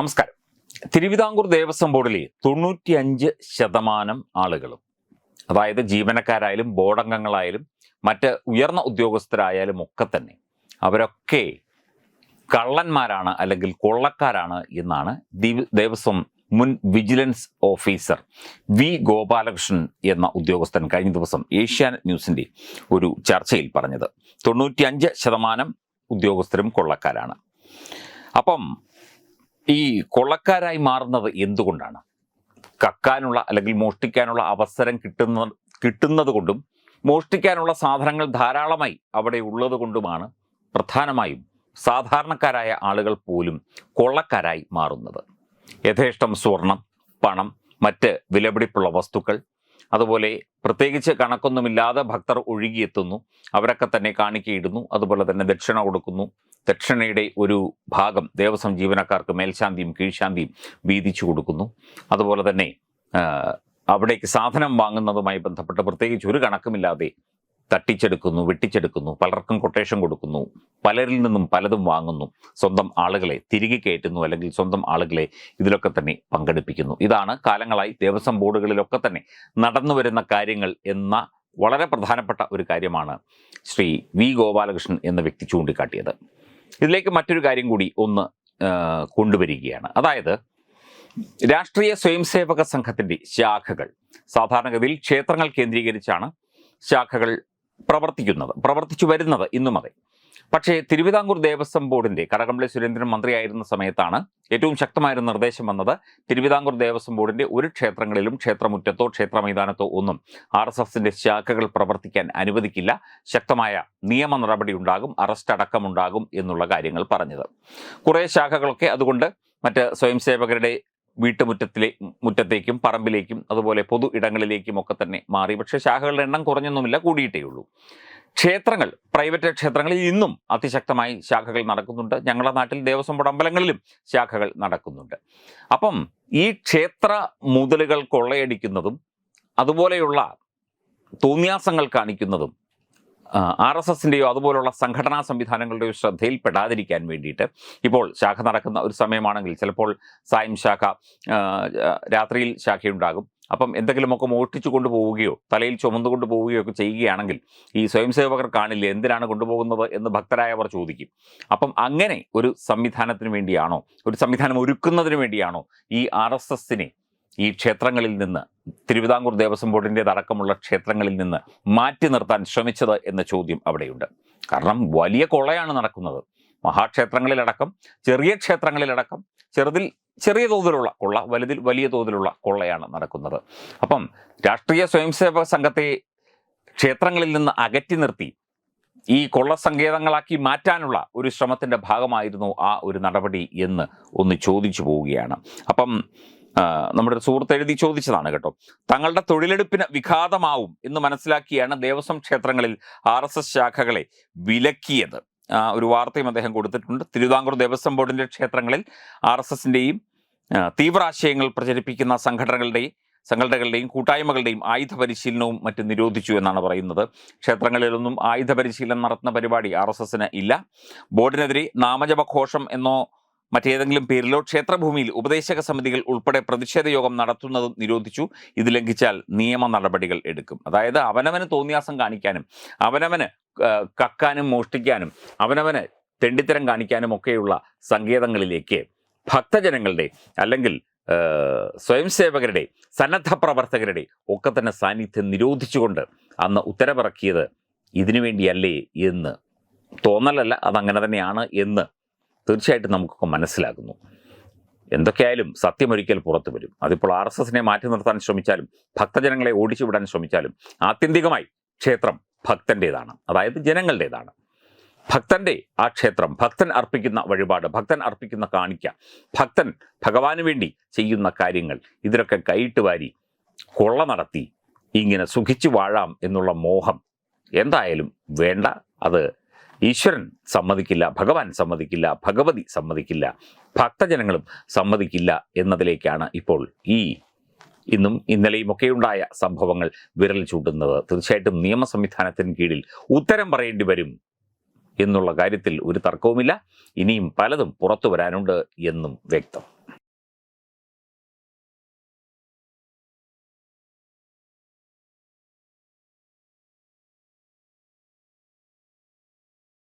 നമസ്കാരം. തിരുവിതാംകൂർ ദേവസ്വം ബോർഡിലെ 95% ആളുകളും, അതായത് ജീവനക്കാരായാലും ബോർഡംഗങ്ങളായാലും മറ്റ് ഉയർന്ന ഉദ്യോഗസ്ഥരായാലും ഒക്കെ തന്നെ അവരൊക്കെ കള്ളന്മാരാണ് അല്ലെങ്കിൽ കൊള്ളക്കാരാണ് എന്നാണ് ദേവസ്വം മുൻ വിജിലൻസ് ഓഫീസർ വി ഗോപാലകൃഷ്ണൻ എന്ന ഉദ്യോഗസ്ഥൻ കഴിഞ്ഞ ദിവസം ഏഷ്യാനെറ്റ് ന്യൂസിന്റെ ഒരു ചർച്ചയിൽ പറഞ്ഞത്. 95% ഉദ്യോഗസ്ഥരും കൊള്ളക്കാരാണ്. അപ്പം ഈ കൊള്ളക്കാരായി മാറുന്നത് എന്തുകൊണ്ടാണ്? കക്കാനുള്ള അല്ലെങ്കിൽ മോഷ്ടിക്കാനുള്ള അവസരം കിട്ടുന്നത് കൊണ്ടും മോഷ്ടിക്കാനുള്ള സാധനങ്ങൾ ധാരാളമായി അവിടെ ഉള്ളത് കൊണ്ടുമാണ് പ്രധാനമായും സാധാരണക്കാരായ ആളുകൾ പോലും കൊള്ളക്കാരായി മാറുന്നത്. യഥേഷ്ടം സ്വർണം, പണം, മറ്റ് വിലപിടിപ്പുള്ള വസ്തുക്കൾ, അതുപോലെ പ്രത്യേകിച്ച് കണക്കൊന്നുമില്ലാതെ ഭക്തർ ഒഴുകിയെത്തുന്നു, അവരൊക്കെ തന്നെ കാണിക്കയിടുന്നു, അതുപോലെ തന്നെ ദക്ഷിണ കൊടുക്കുന്നു. ദക്ഷിണയുടെ ഒരു ഭാഗം ദേവസ്വം ജീവനക്കാർക്ക് മേൽശാന്തിയും കീഴ്ശാന്തിയും വീതിച്ചു കൊടുക്കുന്നു. അതുപോലെ തന്നെ അവിടേക്ക് സാധനം വാങ്ങുന്നതുമായി ബന്ധപ്പെട്ട് പ്രത്യേകിച്ച് ഒരു കണക്കുമില്ലാതെ തട്ടിച്ചെടുക്കുന്നു, വെട്ടിച്ചെടുക്കുന്നു, പലർക്കും കൊട്ടേഷൻ കൊടുക്കുന്നു, പലരിൽ നിന്നും പലതും വാങ്ങുന്നു, സ്വന്തം ആളുകളെ തിരികെ കയറ്റുന്നു, അല്ലെങ്കിൽ സ്വന്തം ആളുകളെ ഇതിലൊക്കെ തന്നെ പങ്കെടുപ്പിക്കുന്നു. ഇതാണ് കാലങ്ങളായി ദേവസ്വം ബോർഡുകളിലൊക്കെ തന്നെ നടന്നു വരുന്ന കാര്യങ്ങൾ എന്ന വളരെ പ്രധാനപ്പെട്ട ഒരു കാര്യമാണ് ശ്രീ വി ഗോപാലകൃഷ്ണൻ എന്ന വ്യക്തി ചൂണ്ടിക്കാട്ടിയത്. ഇതിലേക്ക് മറ്റൊരു കാര്യം കൂടി ഒന്ന് കൊണ്ടുവരികയാണ്. അതായത് രാഷ്ട്രീയ സ്വയംസേവക സംഘത്തിൻ്റെ ശാഖകൾ സാധാരണഗതിയിൽ ക്ഷേത്രങ്ങൾ കേന്ദ്രീകരിച്ചാണ് ശാഖകൾ പ്രവർത്തിച്ചു വരുന്നത് ഇന്നും. അതെ, പക്ഷേ തിരുവിതാംകൂർ ദേവസ്വം ബോർഡിന്റെ കടകംപള്ളി സുരേന്ദ്രൻ മന്ത്രിയായിരുന്ന സമയത്താണ് ഏറ്റവും ശക്തമായൊരു നിർദ്ദേശം വന്നത്. തിരുവിതാംകൂർ ദേവസ്വം ബോർഡിന്റെ ഒരു ക്ഷേത്രങ്ങളിലും ക്ഷേത്രമുറ്റത്തോ ക്ഷേത്ര മൈതാനത്തോ ഒന്നും RSSന്റെ ശാഖകൾ പ്രവർത്തിക്കാൻ അനുവദിക്കില്ല, ശക്തമായ നിയമ നടപടി ഉണ്ടാകും, അറസ്റ്റ് അടക്കമുണ്ടാകും എന്നുള്ള കാര്യങ്ങൾ പറഞ്ഞത്. കുറേ ശാഖകളൊക്കെ അതുകൊണ്ട് മറ്റ് സ്വയംസേവകരുടെ മുറ്റത്തേക്കും പറമ്പിലേക്കും അതുപോലെ പൊതു ഇടങ്ങളിലേക്കും ഒക്കെ തന്നെ മാറി. പക്ഷേ ശാഖകളുടെ എണ്ണം കുറഞ്ഞൊന്നുമില്ല, കൂടിയിട്ടേ ഉള്ളൂ. ക്ഷേത്രങ്ങൾ, പ്രൈവറ്റ് ക്ഷേത്രങ്ങളിൽ ഇന്നും അതിശക്തമായി ശാഖകൾ നടക്കുന്നുണ്ട്. ഞങ്ങളുടെ നാട്ടിൽ ദേവസ്വം ബോർഡ് അമ്പലങ്ങളിലും ശാഖകൾ നടക്കുന്നുണ്ട്. അപ്പം ഈ ക്ഷേത്ര മുതലുകൾ കൊള്ളയടിക്കുന്നതും അതുപോലെയുള്ള തോന്നിയാസങ്ങൾ കാണിക്കുന്നതും RSSന്റെയോ അതുപോലുള്ള സംഘടനാ സംവിധാനങ്ങളുടെയോ ശ്രദ്ധയിൽപ്പെടാതിരിക്കാൻ വേണ്ടിയിട്ട് ഇപ്പോൾ ശാഖ നടക്കുന്ന ഒരു സമയമാണെങ്കിൽ ചിലപ്പോൾ സായം ശാഖ, രാത്രിയിൽ ശാഖയുണ്ടാകും. അപ്പം എന്തെങ്കിലുമൊക്കെ മോഷ്ടിച്ചു കൊണ്ടുപോവുകയോ തലയിൽ ചുമന്നുകൊണ്ട് പോവുകയോ ഒക്കെ ചെയ്യുകയാണെങ്കിൽ ഈ സ്വയംസേവകർ കാണില്ല, എന്തിനാണ് കൊണ്ടുപോകുന്നത് എന്ന് ഭക്തരായവർ ചോദിക്കും. അപ്പം അങ്ങനെ ഒരു സംവിധാനത്തിന് വേണ്ടിയാണോ, ഒരു സംവിധാനം ഒരുക്കുന്നതിന് വേണ്ടിയാണോ ഈ RSSനെ ഈ ക്ഷേത്രങ്ങളിൽ നിന്ന്, തിരുവിതാംകൂർ ദേവസ്വം ബോർഡിൻ്റെതടക്കമുള്ള ക്ഷേത്രങ്ങളിൽ നിന്ന് മാറ്റി നിർത്താൻ ശ്രമിച്ചത് എന്ന ചോദ്യം അവിടെയുണ്ട്. കാരണം വലിയ കൊള്ളയാണ് നടക്കുന്നത്. മഹാക്ഷേത്രങ്ങളിലടക്കം, ചെറിയ ക്ഷേത്രങ്ങളിലടക്കം ചെറിയ തോതിലുള്ള കൊള്ള, വലുതിൽ വലിയ തോതിലുള്ള കൊള്ളയാണ് നടക്കുന്നത്. അപ്പം രാഷ്ട്രീയ സ്വയംസേവക സംഘത്തെ ക്ഷേത്രങ്ങളിൽ നിന്ന് അകറ്റി നിർത്തി ഈ കൊള്ള സങ്കേതങ്ങളാക്കി മാറ്റാനുള്ള ഒരു ശ്രമത്തിൻ്റെ ഭാഗമായിരുന്നു ആ ഒരു നടപടി എന്ന് ഒന്ന് ചോദിച്ചു പോവുകയാണ്. അപ്പം നമ്മുടെ ഒരു സുഹൃത്ത് എഴുതി ചോദിച്ചതാണ് കേട്ടോ. തങ്ങളുടെ തൊഴിലെടുപ്പിന് വിഘാതമാവും എന്ന് മനസ്സിലാക്കിയാണ് ദേവസ്വം ക്ഷേത്രങ്ങളിൽ RSS ശാഖകളെ വിലക്കിയത്. ഒരു വാർത്തയും അദ്ദേഹം കൊടുത്തിട്ടുണ്ട്. തിരുവിതാംകൂർ ദേവസ്വം ബോർഡിന്റെ ക്ഷേത്രങ്ങളിൽ RSSന്റെയും തീവ്രാശയങ്ങൾ പ്രചരിപ്പിക്കുന്ന സംഘടനകളുടെയും കൂട്ടായ്മകളുടെയും ആയുധ പരിശീലനവും മറ്റും നിരോധിച്ചു എന്നാണ് പറയുന്നത്. ക്ഷേത്രങ്ങളിലൊന്നും ആയുധ പരിശീലനം നടത്തുന്ന പരിപാടി RSSന് ഇല്ല. ബോർഡിനെതിരെ നാമജപഘോഷം എന്നോ മറ്റേതെങ്കിലും പേരിലോ ക്ഷേത്രഭൂമിയിൽ ഉപദേശക സമിതികൾ ഉൾപ്പെടെ പ്രതിഷേധ യോഗം നടത്തുന്നതും നിരോധിച്ചു. ഇത് ലംഘിച്ചാൽ നിയമ നടപടികൾ എടുക്കും. അതായത് അവനവന് തോന്നിയാസം കാണിക്കാനും അവനവന് കക്കാനും മോഷ്ടിക്കാനും അവനവന് തെണ്ടിത്തരം കാണിക്കാനും ഒക്കെയുള്ള സങ്കേതങ്ങളിലേക്ക് ഭക്തജനങ്ങളുടെ അല്ലെങ്കിൽ സ്വയംസേവകരുടെ, സന്നദ്ധ പ്രവർത്തകരുടെ ഒക്കെ തന്നെ സാന്നിധ്യം നിരോധിച്ചുകൊണ്ട് അന്ന് ഉത്തരവിറക്കിയത് ഇതിനു വേണ്ടിയല്ലേ എന്ന് തോന്നലല്ല, അതങ്ങനെ തന്നെയാണ് എന്ന് തീർച്ചയായിട്ടും നമുക്കൊക്കെ മനസ്സിലാകുന്നു. എന്തൊക്കെയായാലും സത്യമൊരിക്കൽ പുറത്തു വരും. അതിപ്പോൾ RSSനെ മാറ്റി നിർത്താൻ ശ്രമിച്ചാലും ഭക്തജനങ്ങളെ ഓടിച്ചു വിടാൻ ശ്രമിച്ചാലും ആത്യന്തികമായി ക്ഷേത്രം ഭക്തൻ്റെതാണ്, അതായത് ജനങ്ങളുടേതാണ്. ഭക്തൻ്റെ ആ ക്ഷേത്രം, ഭക്തൻ അർപ്പിക്കുന്ന വഴിപാട്, ഭക്തൻ അർപ്പിക്കുന്ന കാണിക്ക, ഭക്തൻ ഭഗവാന് വേണ്ടി ചെയ്യുന്ന കാര്യങ്ങൾ, ഇതിലൊക്കെ കൈയിട്ട് വാരി കൊള്ള നടത്തി ഇങ്ങനെ സുഖിച്ചു വാഴാം എന്നുള്ള മോഹം എന്തായാലും വേണ്ട. അത് ഈശ്വരൻ സമ്മതിക്കില്ല, ഭഗവാൻ സമ്മതിക്കില്ല, ഭഗവതി സമ്മതിക്കില്ല, ഭക്തജനങ്ങളും സമ്മതിക്കില്ല എന്നതിലേക്കാണ് ഇപ്പോൾ ഇന്നും ഇന്നലെയും ഒക്കെ ഉണ്ടായ സംഭവങ്ങൾ വിരൽ ചൂണ്ടുന്നത്. തീർച്ചയായിട്ടും നിയമ സംവിധാനത്തിന് കീഴിൽ ഉത്തരം പറയേണ്ടി വരും എന്നുള്ള കാര്യത്തിൽ ഒരു തർക്കവുമില്ല. ഇനിയും പലതും പുറത്തു വരാനുണ്ട് എന്നും വ്യക്തം.